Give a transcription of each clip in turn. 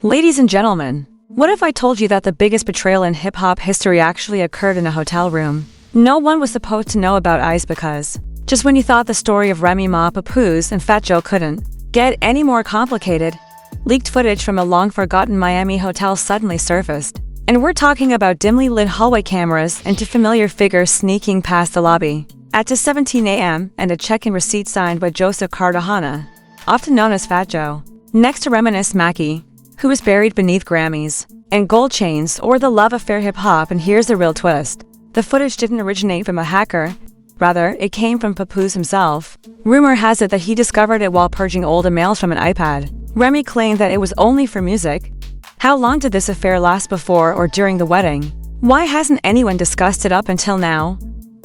Ladies and gentlemen, what if I told you that the biggest betrayal in hip-hop history actually occurred in a hotel room? No one was supposed to know about Ice because, just when you thought the story of Remy Ma, Papoose, and Fat Joe couldn't get any more complicated, leaked footage from a long-forgotten Miami hotel suddenly surfaced. And we're talking about dimly lit hallway cameras and two familiar figures sneaking past the lobby at 2:17 a.m. and a check-in receipt signed by Joseph Cartagena, often known as Fat Joe, next to reminisce Mackie, who was buried beneath Grammys and gold chains or the love affair hip-hop. And here's the real twist. The footage didn't originate from a hacker. Rather, it came from Papoose himself. Rumor has it that he discovered it while purging old emails from an iPad. Remy claimed that it was only for music. How long did this affair last before or during the wedding? Why hasn't anyone discussed it up until now?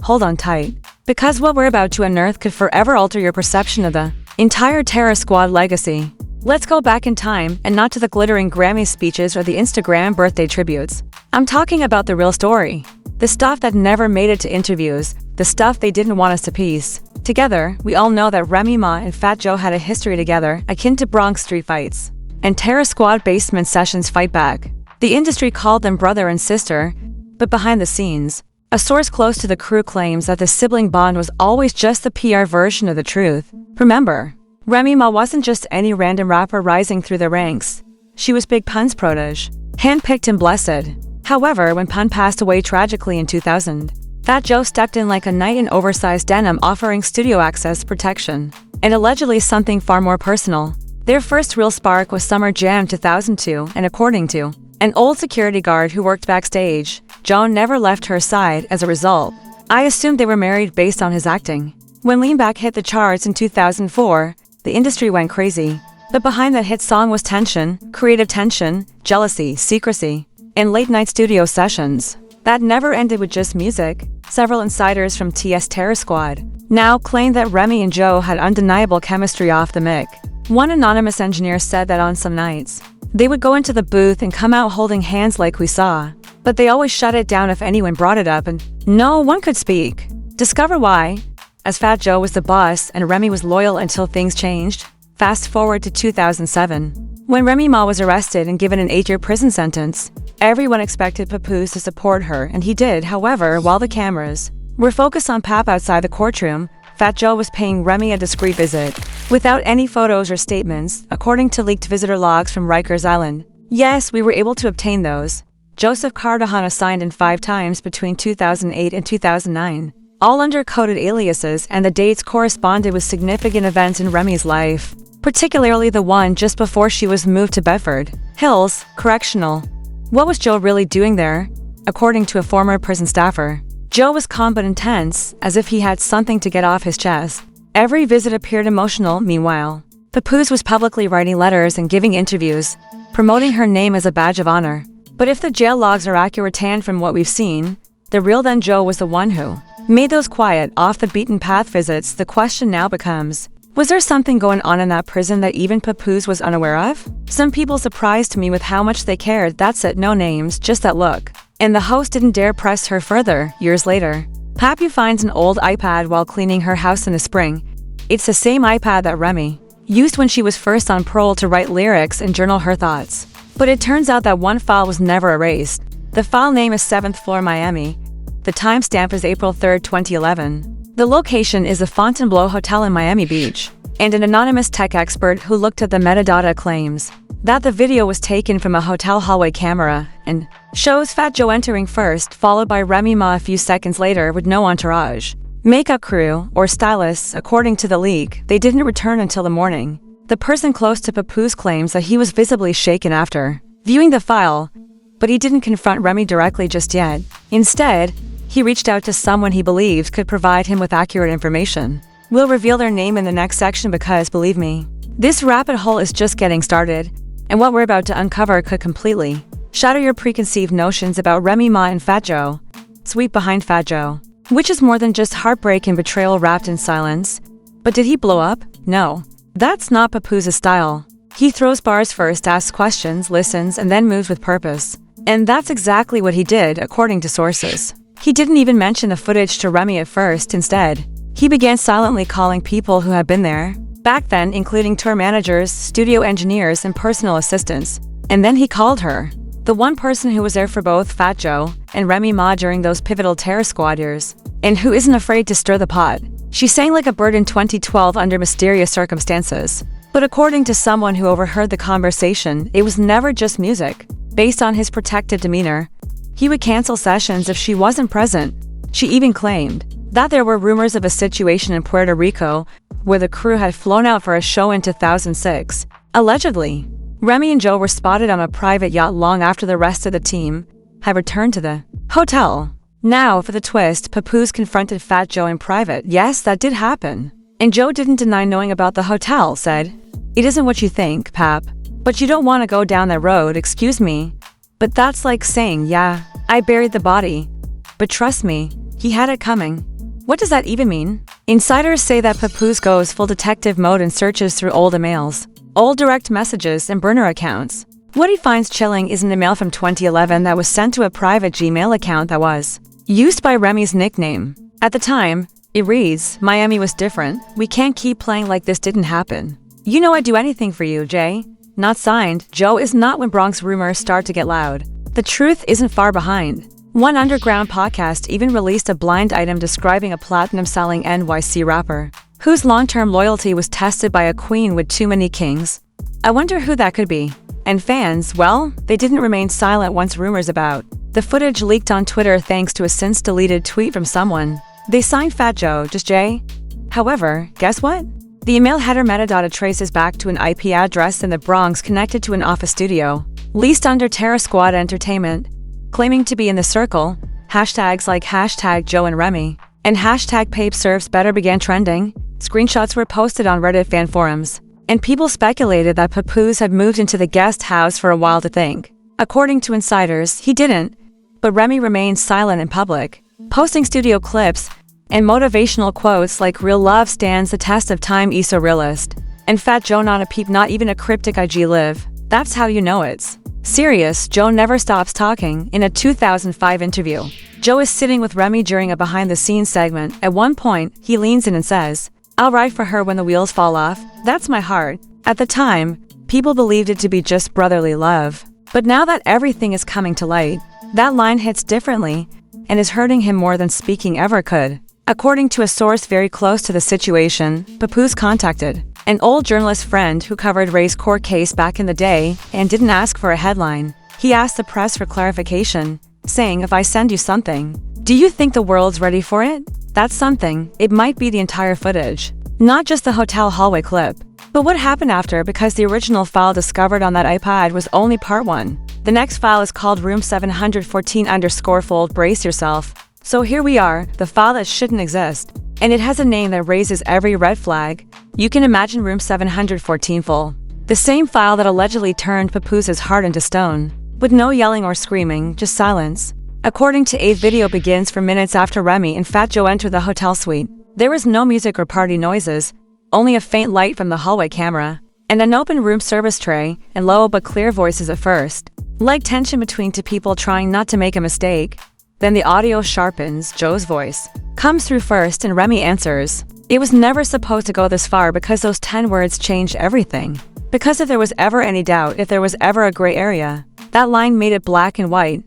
Hold on tight, because what we're about to unearth could forever alter your perception of the entire Terror Squad legacy. Let's go back in time, and not to the glittering Grammy speeches or the Instagram birthday tributes. I'm talking about the real story. The stuff that never made it to interviews, the stuff they didn't want us to piece together. We all know that Remy Ma and Fat Joe had a history together, akin to Bronx street fights and Terror Squad basement sessions fight back. The industry called them brother and sister, but behind the scenes, a source close to the crew claims that the sibling bond was always just the PR version of the truth. Remember, Remy Ma wasn't just any random rapper rising through the ranks. She was Big Pun's protege, handpicked and blessed. However, when Pun passed away tragically in 2000, Fat Joe stepped in like a knight in oversized denim, offering studio access, protection, and allegedly something far more personal. Their first real spark was Summer Jam 2002, and according to an old security guard who worked backstage, Joan never left her side. As a result, I assumed they were married based on his acting. When Lean Back hit the charts in 2004, the industry went crazy. But behind that hit song was tension, creative tension, jealousy, secrecy, and late-night studio sessions that never ended with just music. Several insiders from TS Terror Squad now claim that Remy and Joe had undeniable chemistry off the mic. One anonymous engineer said that on some nights, they would go into the booth and come out holding hands like we saw, but they always shut it down if anyone brought it up and no one could speak. Discover why, as Fat Joe was the boss and Remy was loyal until things changed. Fast forward to 2007. When Remy Ma was arrested and given an 8-year prison sentence, everyone expected Papoose to support her, and he did. However, while the cameras were focused on Pap outside the courtroom, Fat Joe was paying Remy a discreet visit, without any photos or statements, according to leaked visitor logs from Rikers Island. Yes, we were able to obtain those. Joseph Cartagena signed in 5 times between 2008 and 2009, all under coded aliases, and the dates corresponded with significant events in Remy's life, particularly the one just before she was moved to Bedford Hills Correctional. What was Joe really doing there? According to a former prison staffer, Joe was calm but intense, as if he had something to get off his chest. Every visit appeared emotional. Meanwhile, Papoose was publicly writing letters and giving interviews, promoting her name as a badge of honor. But if the jail logs are accurate, and from what we've seen, the real then Joe was the one who made those quiet, off-the-beaten-path visits. The question now becomes, was there something going on in that prison that even Papoose was unaware of? Some people surprised me with how much they cared. That's it, no names, just that look. And the host didn't dare press her further. Years later, Papu finds an old iPad while cleaning her house in the spring. It's the same iPad that Remy used when she was first on parole to write lyrics and journal her thoughts. But it turns out that one file was never erased. The file name is 7th Floor Miami. The timestamp is April 3, 2011. The location is the Fontainebleau Hotel in Miami Beach. And an anonymous tech expert who looked at the metadata claims that the video was taken from a hotel hallway camera and shows Fat Joe entering first, followed by Remy Ma a few seconds later with no entourage, makeup crew, or stylists. According to the leak, they didn't return until the morning. The person close to Papoose claims that he was visibly shaken after viewing the file, but he didn't confront Remy directly just yet. Instead, he reached out to someone he believed could provide him with accurate information. We'll reveal their name in the next section because, believe me, this rabbit hole is just getting started, and what we're about to uncover could completely shatter your preconceived notions about Remy Ma and Fat Joe. Sweep behind Fat Joe, which is more than just heartbreak and betrayal wrapped in silence. But did he blow up? No. That's not Papoose's style. He throws bars first, asks questions, listens, and then moves with purpose. And that's exactly what he did, according to sources. He didn't even mention the footage to Remy at first. Instead, he began silently calling people who had been there back then, including tour managers, studio engineers, and personal assistants. And then he called her. The one person who was there for both Fat Joe and Remy Ma during those pivotal Terror Squad years. And who isn't afraid to stir the pot. She sang like a bird in 2012 under mysterious circumstances. But according to someone who overheard the conversation, it was never just music. Based on his protective demeanor, he would cancel sessions if she wasn't present. She even claimed that there were rumors of a situation in Puerto Rico where the crew had flown out for a show in 2006. Allegedly, Remy and Joe were spotted on a private yacht long after the rest of the team had returned to the hotel. Now, for the twist, Papoose confronted Fat Joe in private. Yes, that did happen. And Joe didn't deny knowing about the hotel, said, "It isn't what you think, Pap. But you don't want to go down that road, excuse me. But that's like saying, yeah, I buried the body. But trust me, he had it coming." What does that even mean? Insiders say that Papoose goes full detective mode and searches through old emails, old direct messages, and burner accounts. What he finds chilling is an email from 2011 that was sent to a private Gmail account that was used by Remy's nickname. At the time, it reads, "Miami was different. We can't keep playing like this didn't happen. You know I'd do anything for you, Jay." Not signed, Joe is not when Bronx rumors start to get loud. The truth isn't far behind. One underground podcast even released a blind item describing a platinum-selling NYC rapper whose long-term loyalty was tested by a queen with too many kings. I wonder who that could be. And fans, well, they didn't remain silent once rumors about the footage leaked on Twitter thanks to a since-deleted tweet from someone. They signed Fat Joe, just Jay. However, guess what? The email header metadata traces back to an IP address in the Bronx connected to an office studio, leased under Terror Squad Entertainment, claiming to be in the circle. Hashtags like hashtag Joe and Remy and hashtag Pape Serves Better began trending. Screenshots were posted on Reddit fan forums, and people speculated that Papoose had moved into the guest house for a while to think. According to insiders, he didn't, but Remy remained silent in public, posting studio clips and motivational quotes like "Real love stands the test of time, so realist," and Fat Joe not a peep, not even a cryptic IG live. That's how you know it's serious. Joe never stops talking. In a 2005 interview, Joe is sitting with Remy during a behind-the-scenes segment. At one point, he leans in and says, "I'll ride for her when the wheels fall off. That's my heart." At the time, people believed it to be just brotherly love. But now that everything is coming to light, that line hits differently and is hurting him more than speaking ever could. According to a source very close to the situation, Papoose contacted an old journalist friend who covered Ray's court case back in the day and didn't ask for a headline. He asked the press for clarification, saying, "If I send you something, do you think the world's ready for it?" That's something. It might be the entire footage, not just the hotel hallway clip. But what happened after, because the original file discovered on that iPad was only part 1. The next file is called Room 714_fold. Brace yourself. So here we are, the file that shouldn't exist. And it has a name that raises every red flag. You can imagine Room 714 full. The same file that allegedly turned Papoose's heart into stone. With no yelling or screaming, just silence. According to a video begins for minutes after Remy and Fat Joe enter the hotel suite. There was no music or party noises, only a faint light from the hallway camera, and an open room service tray, and low but clear voices at first. Like tension between two people trying not to make a mistake. Then the audio sharpens. Joe's voice comes through first and Remy answers. It was never supposed to go this far because those 10 words changed everything. Because if there was ever any doubt, if there was ever a gray area, that line made it black and white.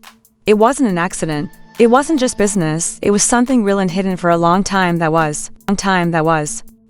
It wasn't an accident. It wasn't just business. It was something real and hidden for a long time that was.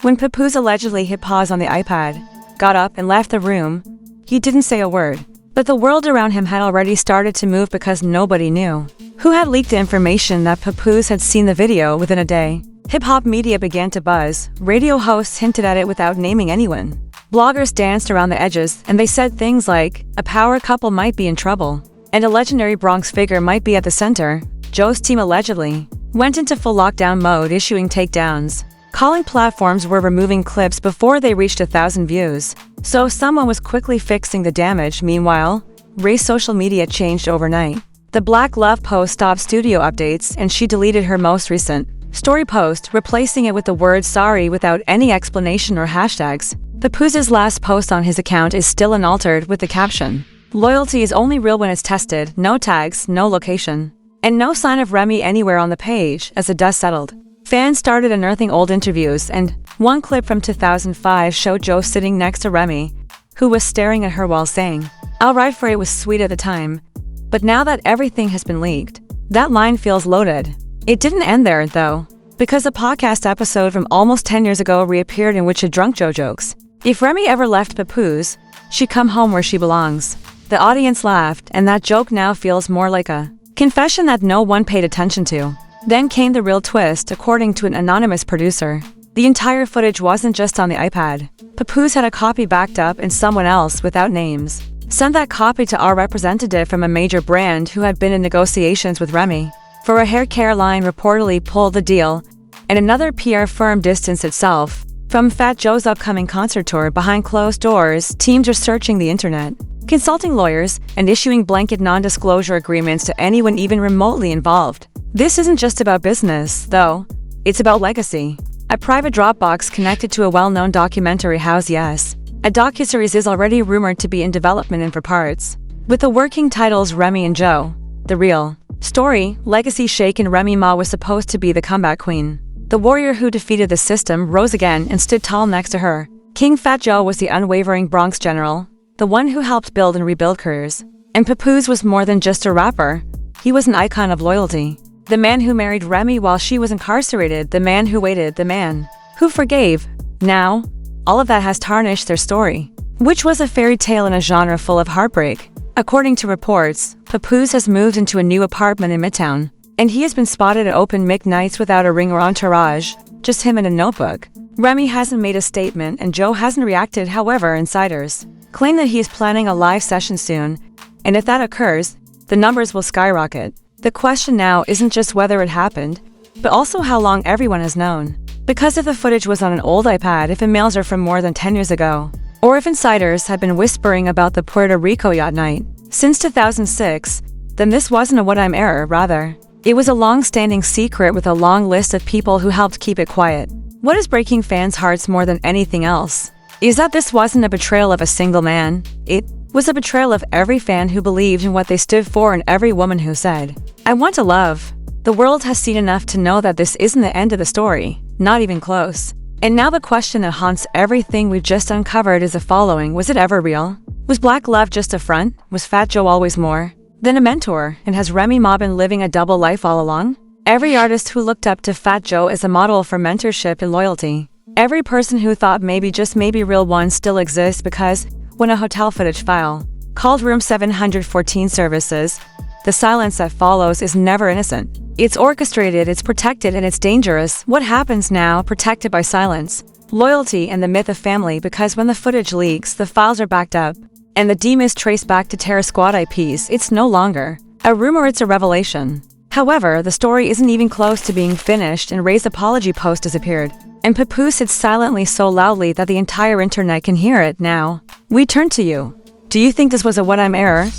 When Papoose allegedly hit pause on the iPad, got up and left the room, he didn't say a word. But the world around him had already started to move because nobody knew who had leaked the information that Papoose had seen the video within a day. Hip-hop media began to buzz. Radio hosts hinted at it without naming anyone. Bloggers danced around the edges, and they said things like, a power couple might be in trouble, and a legendary Bronx figure might be at the center. Joe's team allegedly went into full lockdown mode, issuing takedowns. Calling platforms were removing clips before they reached 1,000 views. So someone was quickly fixing the damage. Meanwhile, Ray's social media changed overnight. The Black Love post stopped studio updates and she deleted her most recent story post, replacing it with the word sorry without any explanation or hashtags. Papoose's last post on his account is still unaltered with the caption, "Loyalty is only real when it's tested." No tags, no location, and no sign of Remy anywhere on the page. As the dust settled, fans started unearthing old interviews, and one clip from 2005 showed Joe sitting next to Remy, who was staring at her while saying, "I'll ride for it" was sweet at the time. But now that everything has been leaked, that line feels loaded. It didn't end there, though, because a podcast episode from almost 10 years ago reappeared in which a drunk Joe jokes, "If Remy ever left Papoose, she'd come home where she belongs." The audience laughed, and that joke now feels more like a confession that no one paid attention to. Then came the real twist, according to an anonymous producer. The entire footage wasn't just on the iPad. Papoose had a copy backed up and someone else, without names, sent that copy to our representative from a major brand who had been in negotiations with Remy for a hair care line, reportedly pulled the deal, and another PR firm distanced itself from Fat Joe's upcoming concert tour. Behind closed doors, teams are searching the internet, consulting lawyers, and issuing blanket non-disclosure agreements to anyone even remotely involved. This isn't just about business, though. It's about legacy. A private Dropbox connected to a well-known documentary house. Yes, a docuseries is already rumored to be in development and for parts, with the working titles Remy and Joe. The real story, legacy shaken. Remy Ma was supposed to be the comeback queen, the warrior who defeated the system, rose again, and stood tall next to her. King Fat Joe was the unwavering Bronx general, the one who helped build and rebuild careers. And Papoose was more than just a rapper. He was an icon of loyalty. The man who married Remy while she was incarcerated, the man who waited, the man who forgave. Now, all of that has tarnished their story, which was a fairy tale in a genre full of heartbreak. According to reports, Papoose has moved into a new apartment in Midtown, and he has been spotted at open mic nights without a ring or entourage, just him and a notebook. Remy hasn't made a statement and Joe hasn't reacted. However, insiders claim that he is planning a live session soon, and if that occurs, the numbers will skyrocket. The question now isn't just whether it happened, but also how long everyone has known. Because if the footage was on an old iPad, if emails are from more than 10 years ago, or if insiders have been whispering about the Puerto Rico yacht night since 2006, then this wasn't a what-if error, rather. It was a long-standing secret with a long list of people who helped keep it quiet. What is breaking fans' hearts more than anything else is that this wasn't a betrayal of a single man. It was a betrayal of every fan who believed in what they stood for and every woman who said, "I want to love." The world has seen enough to know that this isn't the end of the story, not even close. And now the question that haunts everything we've just uncovered is the following: was it ever real? Was Black Love just a front? Was Fat Joe always more than a mentor? And has Remy Ma been living a double life all along? Every artist who looked up to Fat Joe as a model for mentorship and loyalty, every person who thought maybe, just maybe, real one still exists, because when a hotel footage file called Room 714 services, the silence that follows is never innocent. It's orchestrated, it's protected, and it's dangerous. What happens now? Protected by silence, loyalty, and the myth of family, because when the footage leaks, the files are backed up, and the DMs is traced back to Terror Squad IPs. It's no longer a rumor, it's a revelation. However, the story isn't even close to being finished, and Ray's apology post disappeared, and Papoose sits silently so loudly that the entire internet can hear it. Now, we turn to you. Do you think this was a what-if error?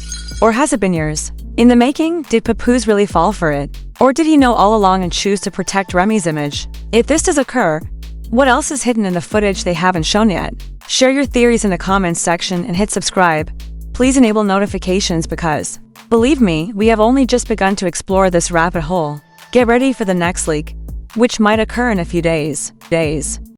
Or has it been years in the making? Did Papoose really fall for it? Or did he know all along and choose to protect Remy's image? If this does occur, what else is hidden in the footage they haven't shown yet? Share your theories in the comments section and hit subscribe. Please enable notifications because, believe me, we have only just begun to explore this rabbit hole. Get ready for the next leak, which might occur in a few days.